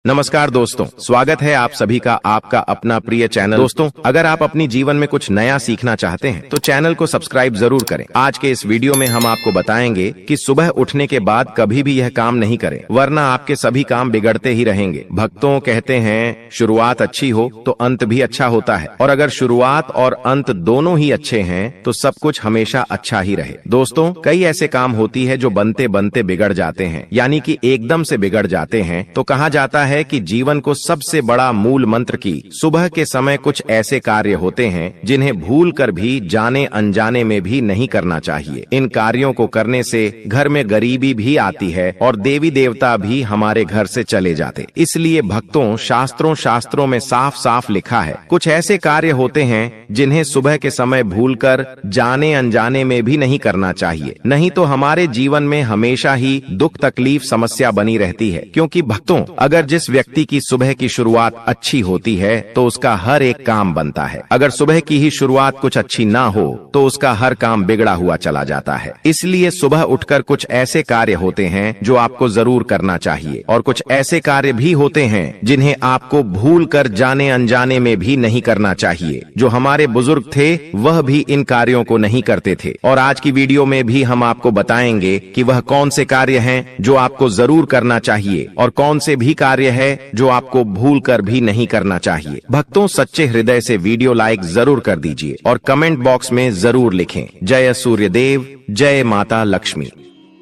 नमस्कार दोस्तों, स्वागत है आप सभी का आपका अपना प्रिय चैनल। दोस्तों, अगर आप अपनी जीवन में कुछ नया सीखना चाहते हैं तो चैनल को सब्सक्राइब जरूर करें। आज के इस वीडियो में हम आपको बताएंगे कि सुबह उठने के बाद कभी भी यह काम नहीं करें, वरना आपके सभी काम बिगड़ते ही रहेंगे। भक्तों कहते हैं शुरुआत अच्छी हो तो अंत भी अच्छा होता है, और अगर शुरुआत और अंत दोनों ही अच्छे हैं तो सब कुछ हमेशा अच्छा ही रहे। दोस्तों, कई ऐसे काम होती है जो बनते बनते बिगड़ जाते हैं, यानी कि एकदम से बिगड़ जाते हैं। तो कहा जाता है कि जीवन को सबसे बड़ा मूल मंत्र की सुबह के समय कुछ ऐसे कार्य होते हैं जिन्हें भूल कर भी जाने अनजाने में भी नहीं करना चाहिए। इन कार्यों को करने से घर में गरीबी भी आती है और देवी देवता भी हमारे घर से चले जाते। इसलिए भक्तों, शास्त्रों में साफ साफ लिखा है, कुछ ऐसे कार्य होते हैं जिन्हें सुबह के समय भूलकर जाने अनजाने में भी नहीं करना चाहिए, नहीं तो हमारे जीवन में हमेशा ही दुख तकलीफ समस्या बनी रहती है। क्योंकि भक्तों, अगर जिस व्यक्ति की सुबह की शुरुआत अच्छी होती है तो उसका हर एक काम बनता है। अगर सुबह की ही शुरुआत कुछ अच्छी ना हो तो उसका हर काम बिगड़ा हुआ चला जाता है। इसलिए सुबह उठकर कुछ ऐसे कार्य होते हैं जो आपको जरूर करना चाहिए, और कुछ ऐसे कार्य भी होते हैं जिन्हें आपको भूल कर जाने अनजाने में भी नहीं करना चाहिए। जो हमारे बुजुर्ग थे वह भी इन कार्यों को नहीं करते थे, और आज की वीडियो में भी हम आपको बताएंगे कि वह कौन से कार्य हैं जो आपको जरूर करना चाहिए और कौन से भी कार्य है जो आपको भूल कर भी नहीं करना चाहिए। भक्तों, सच्चे हृदय से वीडियो लाइक जरूर कर दीजिए और कमेंट बॉक्स में जरूर लिखें जय सूर्यदेव, जय माता लक्ष्मी,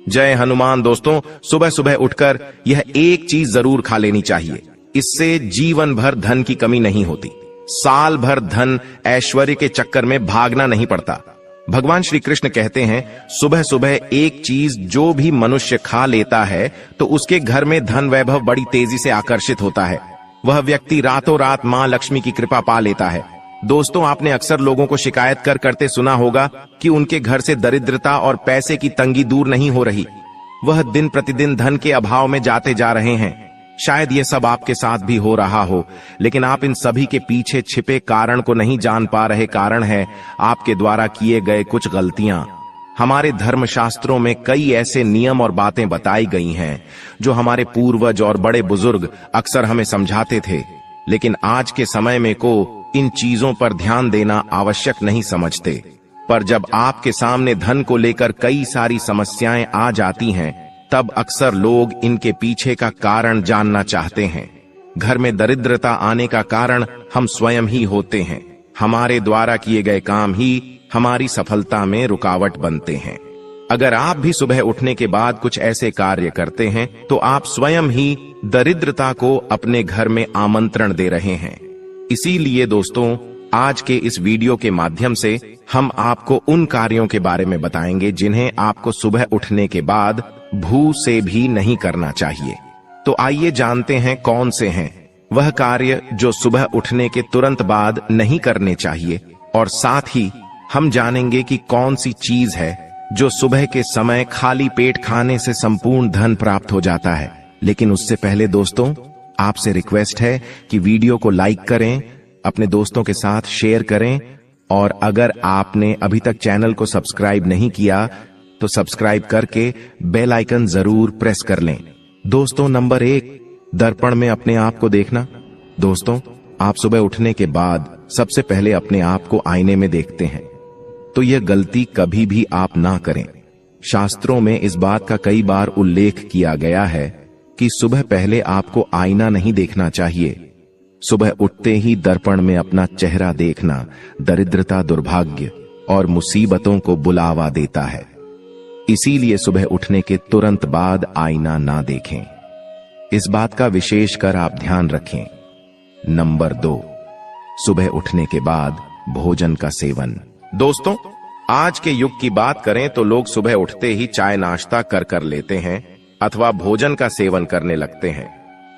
जय हनुमान। दोस्तों, सुबह सुबह उठकर यह एक चीज जरूर खा लेनी चाहिए। इससे जीवन भर धन की कमी नहीं होती, साल भर धन ऐश्वर्य के चक्कर में भागना नहीं पड़ता। भगवान श्री कृष्ण कहते हैं, सुबह सुबह एक चीज जो भी मनुष्य खा लेता है तो उसके घर में धन वैभव बड़ी तेजी से आकर्षित होता है। वह व्यक्ति रातों रात मां लक्ष्मी की कृपा पा लेता है। दोस्तों, आपने अक्सर लोगों को शिकायत करते सुना होगा कि उनके घर से दरिद्रता और पैसे की तंगी दूर नहीं हो रही, वह दिन प्रतिदिन धन के अभाव में जाते जा रहे हैं। शायद ये सब आपके साथ भी हो रहा हो, लेकिन आप इन सभी के पीछे छिपे कारण को नहीं जान पा रहे। कारण है आपके द्वारा किए गए कुछ गलतियां। हमारे धर्म शास्त्रों में कई ऐसे नियम और बातें बताई गई हैं जो हमारे पूर्वज और बड़े बुजुर्ग अक्सर हमें समझाते थे, लेकिन आज के समय में को इन चीजों पर ध्यान देना आवश्यक नहीं समझते। पर जब आपके सामने धन को लेकर कई सारी समस्याएं आ जाती हैं, तब अक्सर लोग इनके पीछे का कारण जानना चाहते हैं। घर में दरिद्रता आने का कारण हम स्वयं ही होते हैं। हमारे द्वारा किए गए काम ही हमारी सफलता में रुकावट बनते हैं। अगर आप भी सुबह उठने के बाद कुछ ऐसे कार्य करते हैं तो आप स्वयं ही दरिद्रता को अपने घर में आमंत्रण दे रहे हैं। इसीलिए दोस्तों, आज के इस वीडियो के माध्यम से हम आपको उन कार्यों के बारे में बताएंगे जिन्हें आपको सुबह उठने के बाद भूल से भी नहीं करना चाहिए। तो आइए जानते हैं कौन से हैं वह कार्य जो सुबह उठने के तुरंत बाद नहीं करने चाहिए, और साथ ही हम जानेंगे कि कौन सी चीज है जो सुबह के समय खाली पेट खाने से संपूर्ण धन प्राप्त हो जाता है। लेकिन उससे पहले दोस्तों, आपसे रिक्वेस्ट है कि वीडियो को लाइक करें, अपने दोस्तों के साथ शेयर करें, और अगर आपने अभी तक चैनल को सब्सक्राइब नहीं किया तो सब्सक्राइब करके बेल आइकन जरूर प्रेस कर लें। दोस्तों, नंबर 1, दर्पण में अपने आप को देखना। दोस्तों, आप सुबह उठने के बाद सबसे पहले अपने आप को आईने में देखते हैं, तो यह गलती कभी भी आप ना करें। शास्त्रों में इस बात का कई बार उल्लेख किया गया है कि सुबह पहले आपको आईना नहीं देखना चाहिए। सुबह उठते ही दर्पण में अपना चेहरा देखना दरिद्रता, दुर्भाग्य और मुसीबतों को बुलावा देता है। इसीलिए सुबह उठने के तुरंत बाद आईना ना देखें। इस बात का विशेष कर आप ध्यान रखें। नंबर 2, सुबह उठने के बाद भोजन का सेवन। दोस्तों, आज के युग की बात करें तो लोग सुबह उठते ही चाय नाश्ता कर लेते हैं अथवा भोजन का सेवन करने लगते हैं।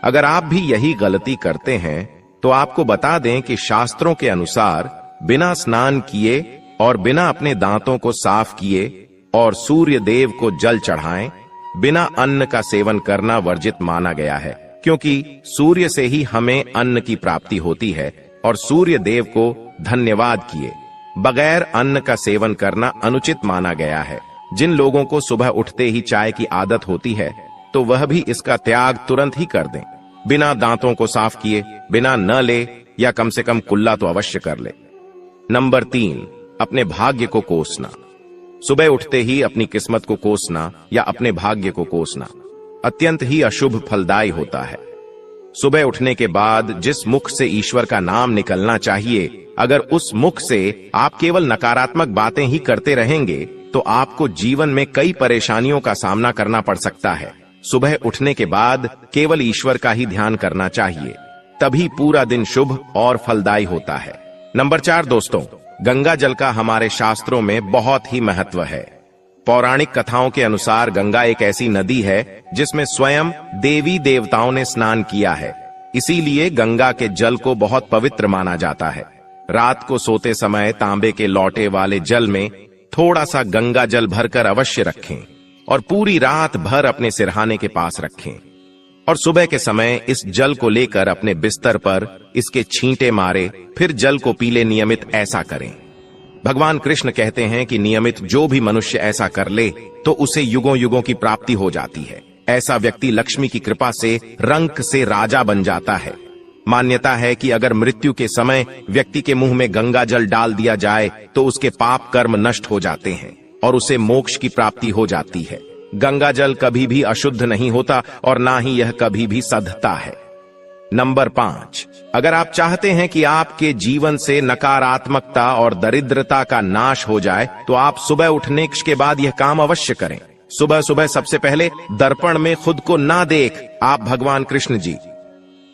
अगर आप भी यही गलती करते हैं तो आपको बता दें कि शास्त्रों के अनुसार बिना स्नान किए और बिना अपने दांतों को साफ किए और सूर्य देव को जल चढ़ाएं, बिना अन्न का सेवन करना वर्जित माना गया है। क्योंकि सूर्य से ही हमें अन्न की प्राप्ति होती है, और सूर्य देव को धन्यवाद किए बगैर अन्न का सेवन करना अनुचित माना गया है। जिन लोगों को सुबह उठते ही चाय की आदत होती है तो वह भी इसका त्याग तुरंत ही कर दें। बिना दांतों को साफ किए, बिना न ले या कम से कम कुल्ला तो अवश्य कर ले। नंबर 3, अपने भाग्य को कोसना। सुबह उठते ही अपनी किस्मत को कोसना या अपने भाग्य को कोसना अत्यंत ही अशुभ फलदायी होता है। सुबह उठने के बाद जिस मुख से ईश्वर का नाम निकलना चाहिए, अगर उस मुख से आप केवल नकारात्मक बातें ही करते रहेंगे तो आपको जीवन में कई परेशानियों का सामना करना पड़ सकता है। सुबह उठने के बाद केवल ईश्वर का ही ध्यान करना चाहिए, तभी पूरा दिन शुभ और फलदायी होता है। नंबर 4 दोस्तों, गंगा जल का हमारे शास्त्रों में बहुत ही महत्व है। पौराणिक कथाओं के अनुसार गंगा एक ऐसी नदी है जिसमें स्वयं देवी देवताओं ने स्नान किया है, इसीलिए गंगा के जल को बहुत पवित्र माना जाता है। रात को सोते समय तांबे के लौटे वाले जल में थोड़ा सा गंगा जल भरकर अवश्य रखें और पूरी रात भर अपने सिरहाने के पास रखें और सुबह के समय इस जल को लेकर अपने बिस्तर पर इसके छींटे मारे, फिर जल को पी ले। नियमित ऐसा करें। भगवान कृष्ण कहते हैं कि नियमित जो भी मनुष्य ऐसा कर ले तो उसे युगों युगों की प्राप्ति हो जाती है। ऐसा व्यक्ति लक्ष्मी की कृपा से रंक से राजा बन जाता है। मान्यता है कि अगर मृत्यु के समय व्यक्ति के मुंह में गंगा जल डाल दिया जाए तो उसके पाप कर्म नष्ट हो जाते हैं और उसे मोक्ष की प्राप्ति हो जाती है। गंगा जल कभी भी अशुद्ध नहीं होता और ना ही यह कभी भी सधता है। नंबर 5, अगर आप चाहते हैं कि आपके जीवन से नकारात्मकता और दरिद्रता का नाश हो जाए तो आप सुबह उठने के बाद यह काम अवश्य करें। सुबह सुबह सबसे पहले दर्पण में खुद को ना देख आप भगवान कृष्ण जी,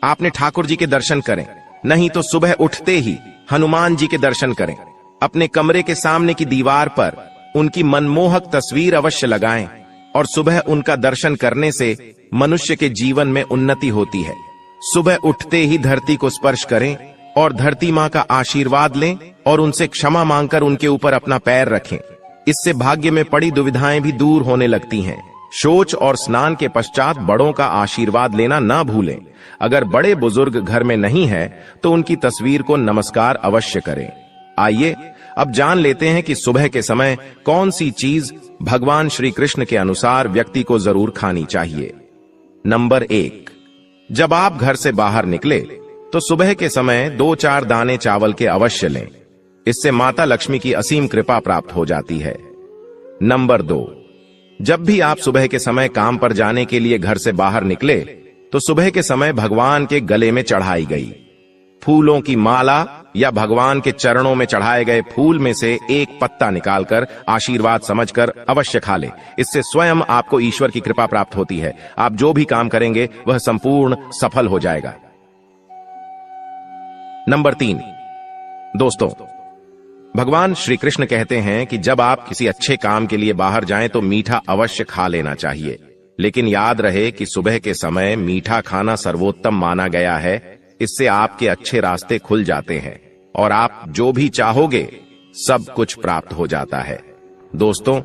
आपने ठाकुर जी के दर्शन करें, नहीं तो सुबह उठते ही हनुमान जी के दर्शन करें। अपने कमरे के सामने की दीवार पर उनकी मनमोहक तस्वीर अवश्य लगाएं और सुबह उनका दर्शन करने से मनुष्य के जीवन में उन्नति होती है। सुबह उठते ही धरती को स्पर्श करें और धरती मां का आशीर्वाद लें और उनसे क्षमा मांगकर उनके ऊपर अपना पैर रखें। इससे भाग्य में पड़ी दुविधाएं भी दूर होने लगती हैं। शौच और स्नान के पश्चात बड़ों का आशीर्वाद लेना ना भूलें। अगर बड़े बुजुर्ग घर में नहीं है तो उनकी तस्वीर को नमस्कार अवश्य करें। आइए अब जान लेते हैं कि सुबह के समय कौन सी चीज भगवान श्री कृष्ण के अनुसार व्यक्ति को जरूर खानी चाहिए। नंबर 1, जब आप घर से बाहर निकले तो सुबह के समय 2-4 दाने चावल के अवश्य लें। इससे माता लक्ष्मी की असीम कृपा प्राप्त हो जाती है। नंबर 2, जब भी आप सुबह के समय काम पर जाने के लिए घर से बाहर निकले तो सुबह के समय भगवान के गले में चढ़ाई गई फूलों की माला या भगवान के चरणों में चढ़ाए गए फूल में से एक पत्ता निकालकर आशीर्वाद समझकर अवश्य खा ले। इससे स्वयं आपको ईश्वर की कृपा प्राप्त होती है। आप जो भी काम करेंगे वह संपूर्ण सफल हो जाएगा। नंबर 3 दोस्तों, भगवान श्री कृष्ण कहते हैं कि जब आप किसी अच्छे काम के लिए बाहर जाएं तो मीठा अवश्य खा लेना चाहिए, लेकिन याद रहे कि सुबह के समय मीठा खाना सर्वोत्तम माना गया है। इससे आपके अच्छे रास्ते खुल जाते हैं और आप जो भी चाहोगे सब कुछ प्राप्त हो जाता है। दोस्तों,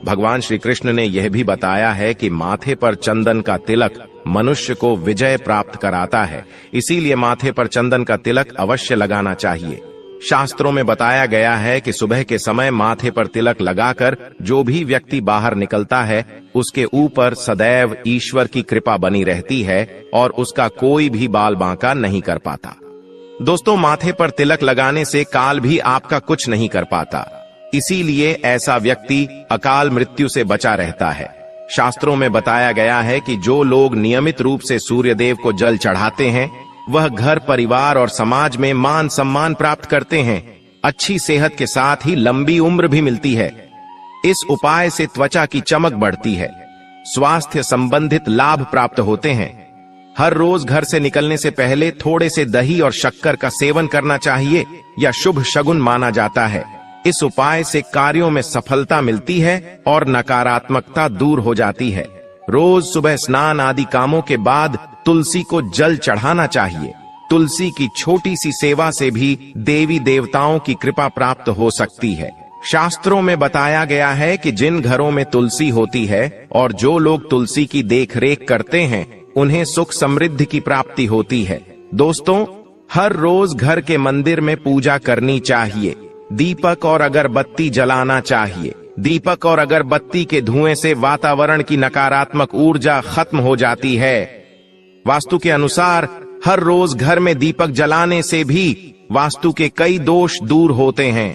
भगवान श्री कृष्ण ने यह भी बताया है कि माथे पर चंदन का तिलक मनुष्य को विजय प्राप्त कराता है, इसीलिए माथे पर चंदन का तिलक अवश्य लगाना चाहिए। शास्त्रों में बताया गया है कि सुबह के समय माथे पर तिलक लगाकर जो भी व्यक्ति बाहर निकलता है उसके ऊपर सदैव ईश्वर की कृपा बनी रहती है और उसका कोई भी बाल बांका नहीं कर पाता। दोस्तों, माथे पर तिलक लगाने से काल भी आपका कुछ नहीं कर पाता, इसीलिए ऐसा व्यक्ति अकाल मृत्यु से बचा रहता है। शास्त्रों में बताया गया है कि जो लोग नियमित रूप से सूर्यदेव को जल चढ़ाते हैं वह घर, परिवार और समाज में मान सम्मान प्राप्त करते हैं। अच्छी सेहत के साथ ही लंबी उम्र भी मिलती है। इस उपाय से त्वचा की चमक बढ़ती है, स्वास्थ्य संबंधित लाभ प्राप्त होते हैं। हर रोज घर से निकलने से पहले थोड़े से दही और शक्कर का सेवन करना चाहिए या शुभ शगुन माना जाता है। इस उपाय से कार्यों में सफलता मिलती है और नकारात्मकता दूर हो जाती है। रोज सुबह स्नान आदि कामों के बाद तुलसी को जल चढ़ाना चाहिए। तुलसी की छोटी सी सेवा से भी देवी देवताओं की कृपा प्राप्त हो सकती है। शास्त्रों में बताया गया है कि जिन घरों में तुलसी होती है और जो लोग तुलसी की देखरेख करते हैं उन्हें सुख समृद्धि की प्राप्ति होती है। दोस्तों, हर रोज घर के मंदिर में पूजा करनी चाहिए। दीपक और अगरबत्ती जलाना चाहिए। दीपक और अगरबत्ती के धुएं से वातावरण की नकारात्मक ऊर्जा खत्म हो जाती है। वास्तु के अनुसार हर रोज घर में दीपक जलाने से भी वास्तु के कई दोष दूर होते हैं।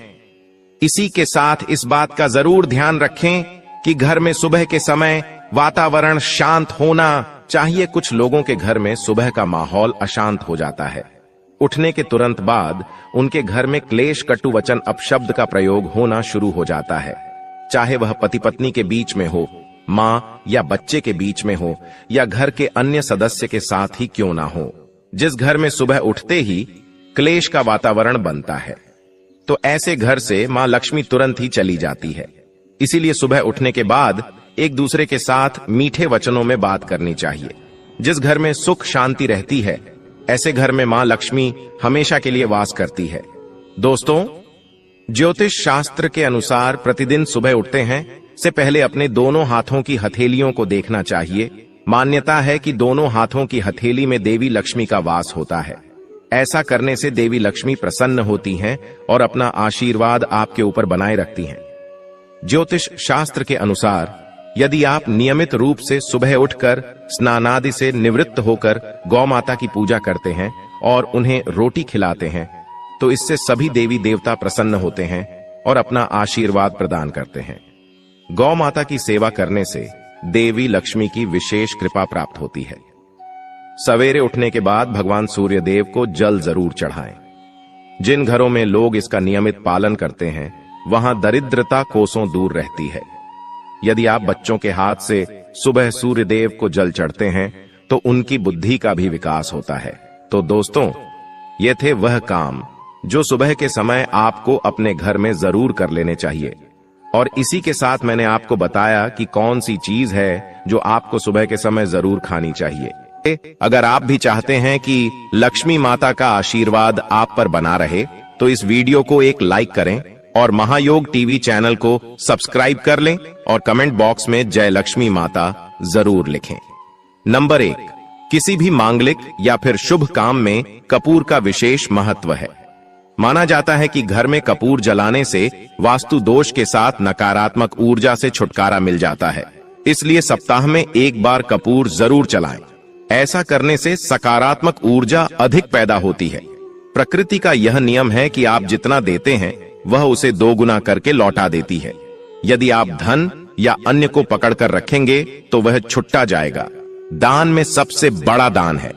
इसी के साथ इस बात का जरूर ध्यान रखें कि घर में सुबह के समय वातावरण शांत होना चाहिए। कुछ लोगों के घर में सुबह का माहौल अशांत हो जाता है। उठने के तुरंत बाद उनके घर में क्लेश, कटु वचन, अपशब्द का प्रयोग होना शुरू हो जाता है। चाहे वह पति पत्नी के बीच में हो, माँ या बच्चे के बीच में हो, या घर के अन्य सदस्य के साथ ही क्यों ना हो। जिस घर में सुबह उठते ही क्लेश का वातावरण बनता है, तो ऐसे घर से मां लक्ष्मी तुरंत ही चली जाती है। इसीलिए सुबह उठने के बाद एक दूसरे के साथ मीठे वचनों में बात करनी चाहिए। जिस घर में सुख शांति रहती है, ऐसे घर में मां लक्ष्मी हमेशा के लिए वास करती है। दोस्तों, ज्योतिष शास्त्र के अनुसार प्रतिदिन सुबह उठते हैं से पहले अपने दोनों हाथों की हथेलियों को देखना चाहिए। मान्यता है कि दोनों हाथों की हथेली में देवी लक्ष्मी का वास होता है। ऐसा करने से देवी लक्ष्मी प्रसन्न होती हैं और अपना आशीर्वाद आपके ऊपर बनाए रखती हैं। ज्योतिष शास्त्र के अनुसार यदि आप नियमित रूप से सुबह उठकर स्नानादि से निवृत्त होकर गौ माता की पूजा करते हैं और उन्हें रोटी खिलाते हैं, तो इससे सभी देवी देवता प्रसन्न होते हैं और अपना आशीर्वाद प्रदान करते हैं। गौ माता की सेवा करने से देवी लक्ष्मी की विशेष कृपा प्राप्त होती है। सवेरे उठने के बाद भगवान सूर्य देव को जल जरूर चढ़ाएं। जिन घरों में लोग इसका नियमित पालन करते हैं, वहां दरिद्रता कोसों दूर रहती है। यदि आप बच्चों के हाथ से सुबह सूर्य देव को जल चढ़ते हैं, तो उनकी बुद्धि का भी विकास होता है। तो दोस्तों, ये थे वह काम जो सुबह के समय आपको अपने घर में जरूर कर लेने चाहिए। और इसी के साथ मैंने आपको बताया कि कौन सी चीज है जो आपको सुबह के समय जरूर खानी चाहिए। अगर आप भी चाहते हैं कि लक्ष्मी माता का आशीर्वाद आप पर बना रहे, तो इस वीडियो को एक लाइक करें और महायोग टीवी चैनल को सब्सक्राइब कर लें और कमेंट बॉक्स में जय लक्ष्मी माता जरूर लिखें। नंबर 1, किसी भी मांगलिक या फिर शुभ काम में कपूर का विशेष महत्व है। माना जाता है कि घर में कपूर जलाने से वास्तु दोष के साथ नकारात्मक ऊर्जा से छुटकारा मिल जाता है। इसलिए सप्ताह में एक बार कपूर जरूर जलाएं। ऐसा करने से सकारात्मक ऊर्जा अधिक पैदा होती है। प्रकृति का यह नियम है कि आप जितना देते हैं, वह उसे 2 गुना करके लौटा देती है। यदि आप धन या अन्य को पकड़कर रखेंगे, तो वह छुट्टा जाएगा। दान में सबसे बड़ा दान है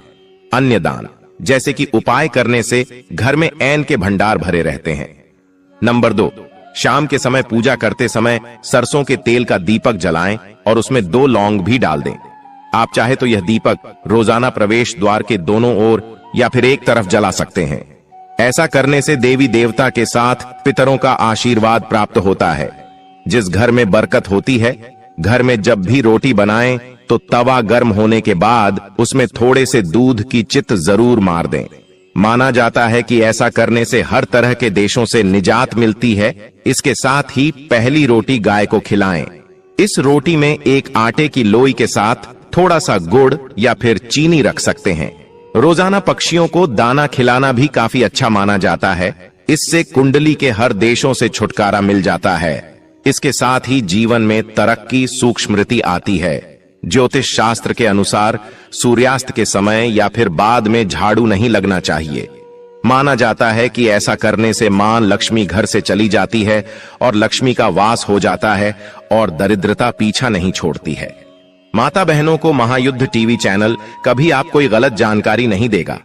अन्य दान, जैसे कि उपाय करने से घर में ऐन के भंडार भरे रहते हैं। नंबर 2, शाम के समय पूजा करते समय सरसों के तेल का दीपक जलाएं और उसमें 2 लौंग भी डाल दें। आप चाहे तो यह दीपक रोजाना प्रवेश द्वार के दोनों ओर या फिर एक तरफ जला सकते हैं। ऐसा करने से देवी देवता के साथ पितरों का आशीर्वाद प्राप्त होता है। जिस घर में बरकत होती है, घर में जब भी रोटी बनाएं तो तवा गर्म होने के बाद उसमें थोड़े से दूध की चित जरूर मार दें। माना जाता है कि ऐसा करने से हर तरह के देशों से निजात मिलती है। इसके साथ ही पहली रोटी गाय को खिलाएं। इस रोटी में एक आटे की लोई के साथ थोड़ा सा गुड़ या फिर चीनी रख सकते हैं। रोजाना पक्षियों को दाना खिलाना भी काफी अच्छा माना जाता है। इससे कुंडली के हर देशों से छुटकारा मिल जाता है। इसके साथ ही जीवन में तरक्की, सुख समृद्धि आती है। ज्योतिष शास्त्र के अनुसार सूर्यास्त के समय या फिर बाद में झाड़ू नहीं लगना चाहिए। माना जाता है कि ऐसा करने से मां लक्ष्मी घर से चली जाती है और लक्ष्मी का वास हो जाता है और दरिद्रता पीछा नहीं छोड़ती है। माता बहनों को महायुद्ध टीवी चैनल कभी आप कोई गलत जानकारी नहीं देगा।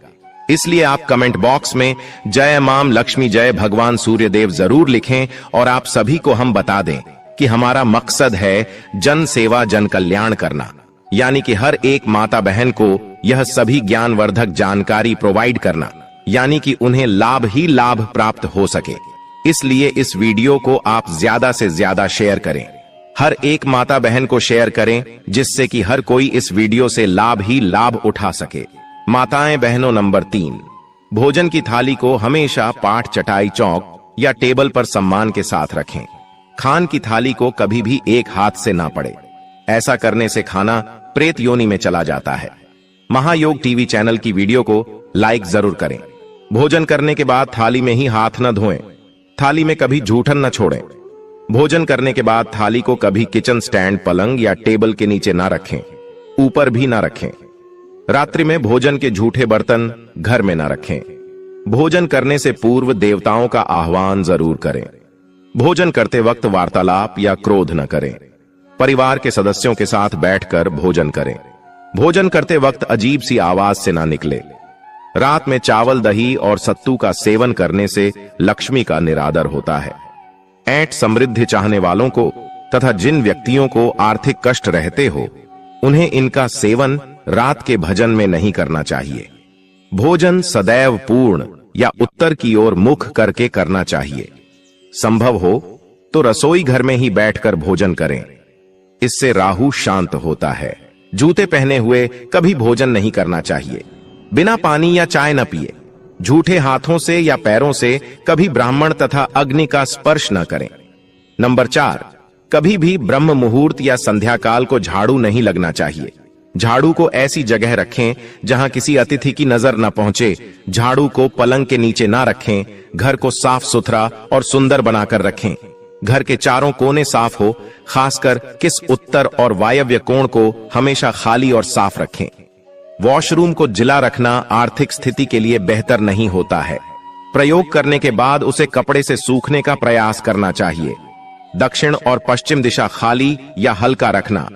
इसलिए आप कमेंट बॉक्स में जय मां लक्ष्मी, जय भगवान सूर्यदेव जरूर लिखें और आप सभी को हम बता दें कि हमारा मकसद है जन सेवा, जन कल्याण करना। यानी कि हर एक माता बहन को यह सभी ज्ञानवर्धक जानकारी प्रोवाइड करना, यानी कि उन्हें लाभ ही लाभ प्राप्त हो सके। इसलिए इस वीडियो को आप ज्यादा से ज्यादा शेयर करें। हर एक माता बहन को शेयर करें, जिससे कि हर कोई इस वीडियो से लाभ ही लाभ उठा सके। माताएं बहनों, नंबर 3, भोजन की थाली को हमेशा पाट, चटाई, चौक या टेबल पर सम्मान के साथ रखें। खान की थाली को कभी भी एक हाथ से ना पड़े। ऐसा करने से खाना प्रेत योनि में चला जाता है। महायोग टीवी चैनल की वीडियो को लाइक जरूर करें। भोजन करने के बाद थाली में ही हाथ न धोएं। थाली में कभी जूठन न छोड़ें। भोजन करने के बाद थाली को कभी किचन स्टैंड, पलंग या टेबल के नीचे ना रखें, ऊपर भी ना रखें। रात्रि में भोजन के झूठे बर्तन घर में न रखें। भोजन करने से पूर्व देवताओं का आह्वान जरूर करें। भोजन करते वक्त वार्तालाप या क्रोध न करें। परिवार के सदस्यों के साथ बैठकर भोजन करें। भोजन करते वक्त अजीब सी आवाज से ना निकले। रात में चावल, दही और सत्तू का सेवन करने से लक्ष्मी का निरादर होता है। ऐंठ समृद्धि चाहने वालों को तथा जिन व्यक्तियों को आर्थिक कष्ट रहते हो, उन्हें इनका सेवन रात के भजन में नहीं करना चाहिए। भोजन सदैव पूर्ण या उत्तर की ओर मुख करके करना चाहिए। संभव हो तो रसोई घर में ही बैठकर भोजन करें। इससे राहु शांत होता है। जूते पहने हुए कभी भोजन नहीं करना चाहिए। बिना पानी या चाय न पिए। झूठे हाथों से या पैरों से कभी ब्राह्मण तथा अग्नि का स्पर्श न करें। नंबर 4, कभी भी ब्रह्म मुहूर्त या संध्या काल को झाड़ू नहीं लगना चाहिए। झाड़ू को ऐसी जगह रखें जहां किसी अतिथि की नजर न पहुंचे। झाड़ू को पलंग के नीचे ना रखें। घर को साफ सुथरा और सुंदर बनाकर रखें। घर के चारों कोने साफ हो, खासकर किस उत्तर और वायव्य कोण को हमेशा खाली और साफ रखें। वॉशरूम को जिला रखना आर्थिक स्थिति के लिए बेहतर नहीं होता है। प्रयोग करने के बाद उसे कपड़े से सूखने का प्रयास करना चाहिए। दक्षिण और पश्चिम दिशा खाली या हल्का रखना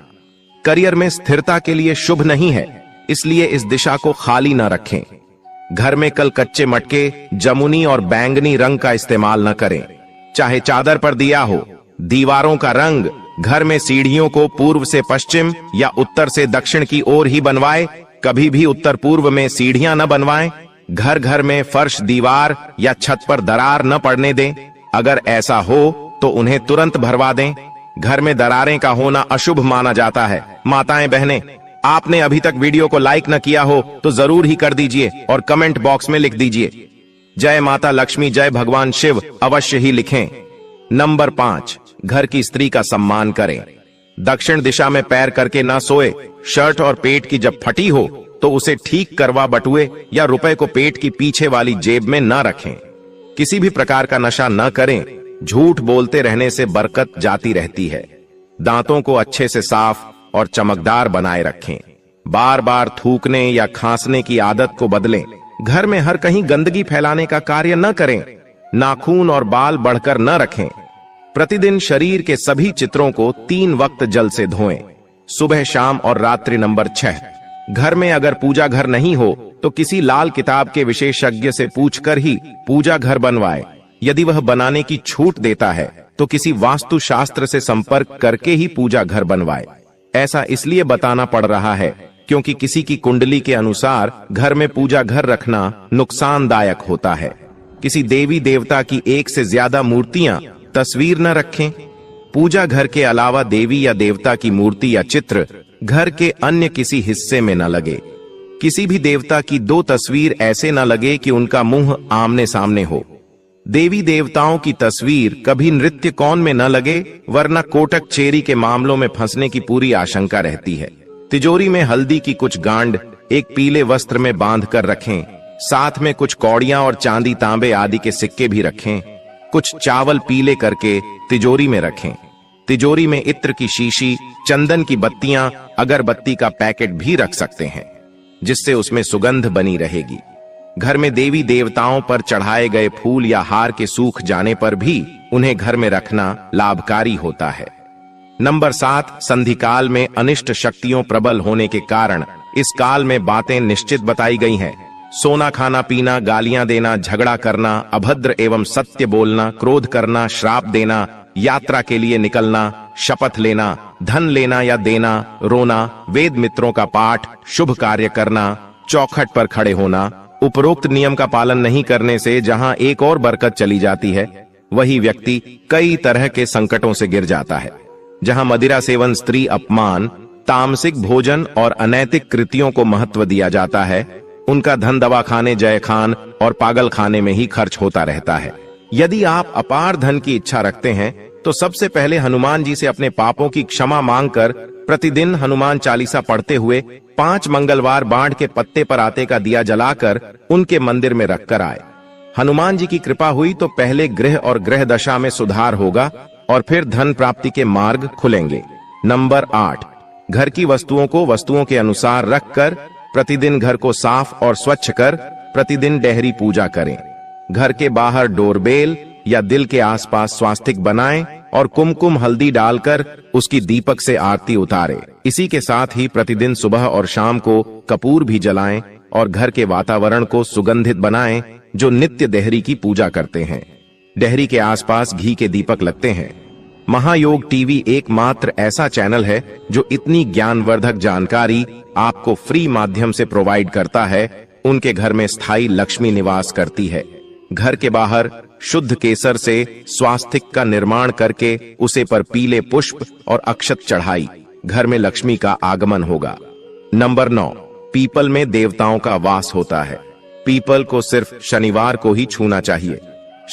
करियर में स्थिरता के लिए शुभ नहीं है, इसलिए इस दिशा को खाली न रखें। घर में कल कच्चे मटके, जमुनी और बैंगनी रंग का इस्तेमाल न करें। चाहे चादर पर दिया हो। दीवारों का रंग घर में सीढ़ियों को पूर्व से पश्चिम या उत्तर से दक्षिण की ओर ही बनवाए। कभी भी उत्तर पूर्व में सीढ़ियां न बनवाएं। घर घर में फर्श, दीवार या छत पर दरार न पड़ने दें। अगर ऐसा हो तो उन्हें तुरंत भरवा दें। घर में दरारें का होना अशुभ माना जाता है। माताएं, बहनें, आपने अभी तक वीडियो को लाइक न किया हो तो जरूर ही कर दीजिए और कमेंट बॉक्स में लिख दीजिए जय माता लक्ष्मी, जय भगवान शिव अवश्य ही लिखें। नंबर 5, घर की स्त्री का सम्मान करें। दक्षिण दिशा में पैर करके ना सोए। शर्ट और पेट की जब फटी हो तो उसे ठीक करवा बटुए या रुपए को पेट की पीछे वाली जेब में न रखें। किसी भी प्रकार का नशा न करें। झूठ बोलते रहने से बरकत जाती रहती है। दांतों को अच्छे से साफ और चमकदार बनाए रखें। बार बार थूकने या खांसने की आदत को बदलें। घर में हर कहीं गंदगी फैलाने का कार्य न करें। नाखून और बाल बढ़कर न रखें। प्रतिदिन शरीर के सभी चित्रों को 3 वक्त जल से धोएं, सुबह, शाम और रात्रि। नंबर 6, घर में अगर पूजा घर नहीं हो तो किसी लाल किताब के विशेषज्ञ से पूछकर ही पूजा घर बनवाए। यदि वह बनाने की छूट देता है तो किसी वास्तु शास्त्र से संपर्क करके ही पूजा घर बनवाए। ऐसा इसलिए बताना पड़ रहा है क्योंकि किसी की कुंडली के अनुसार घर में पूजा घर रखना नुकसानदायक होता है। किसी देवी देवता की 1 से ज्यादा मूर्तियां, तस्वीर न रखें। पूजा घर के अलावा देवी या देवता की मूर्ति या चित्र घर के अन्य किसी हिस्से में न लगे। किसी भी देवता की 2 तस्वीर ऐसे न लगे कि उनका मुंह आमने सामने हो। देवी देवताओं की तस्वीर कभी नृत्य कौन में न लगे, वरना कोटक चेरी के मामलों में फंसने की पूरी आशंका रहती है। तिजोरी में हल्दी की कुछ गांड एक पीले वस्त्र में बांध कर रखें। साथ में कुछ कौड़ियां और चांदी, तांबे आदि के सिक्के भी रखें। कुछ चावल पीले करके तिजोरी में रखें। तिजोरी में इत्र की शीशी, चंदन की बत्तियां, अगरबत्ती का पैकेट भी रख सकते हैं, जिससे उसमें सुगंध बनी रहेगी। घर में देवी देवताओं पर चढ़ाए गए फूल या हार के सूख जाने पर भी उन्हें घर में रखना लाभकारी होता है। नंबर 7, संधि काल में अनिष्ट शक्तियों प्रबल होने के कारण इस काल में बातें निश्चित बताई गई हैं। सोना खाना पीना, गालियां देना, झगड़ा करना, अभद्र एवं सत्य बोलना, क्रोध करना, श्राप देना, यात्रा के लिए निकलना, शपथ लेना, धन लेना या देना, रोना, वेद मित्रों का पाठ, शुभ कार्य करना, चौखट पर खड़े होना। उपरोक्त नियम का पालन नहीं करने से जहां एक और बरकत चली जाती है, वही व्यक्ति कई तरह के संकटों से गिर जाता है। जहां मदिरा सेवन, स्त्री अपमान, तामसिक भोजन और अनैतिक कृतियों को महत्व दिया जाता है, उनका धन दवाखाने, जयखान और पागल खाने में ही खर्च होता रहता है। यदि आप अपार धन की इच्छा रखते हैं तो सबसे पहले हनुमान जी से अपने पापों की क्षमा मांगकर प्रतिदिन हनुमान चालीसा पढ़ते हुए 5 मंगलवार बाढ़ के पत्ते पर आटे का दिया जलाकर उनके मंदिर में रखकर आए। हनुमान जी की कृपा हुई तो पहले गृह और ग्रह दशा में सुधार होगा और फिर धन प्राप्ति के मार्ग खुलेंगे। नंबर 8, घर की वस्तुओं को वस्तुओं के अनुसार रखकर प्रतिदिन घर को साफ और स्वच्छ कर प्रतिदिन डेहरी पूजा करें। घर के बाहर डोरबेल या दिल के आसपास स्वास्तिक बनाएं और कुमकुम हल्दी डालकर उसकी दीपक से आरती उतारें। इसी के साथ ही प्रतिदिन सुबह और शाम को कपूर भी जलाएं और घर के वातावरण को सुगंधित बनाएं जो नित्य डेहरी की पूजा करते हैं। डेहरी के आसपास घी के दीपक लगते हैं। महायोग टीवी एकमात्र ऐसा चैनल है जो इतनी ज्ञानवर्धक जानकारी आपको फ्री माध्यम से प्रोवाइड करता है। उनके घर में स्थायी लक्ष्मी निवास करती है। घर के बाहर शुद्ध केसर से स्वास्तिक का निर्माण करके उसे पर पीले पुष्प और अक्षत चढ़ाई, घर में लक्ष्मी का आगमन होगा। नंबर 9, पीपल में देवताओं का वास होता है। पीपल को सिर्फ शनिवार को ही छूना चाहिए।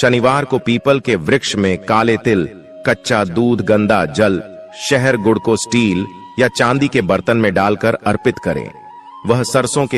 शनिवार को पीपल के वृक्ष में काले तिल, कच्चा दूध, गंदा जल, शहर गुड़ को स्टील या चांदी के बर्तन में डालकर अर्पित करें। वह सरसों के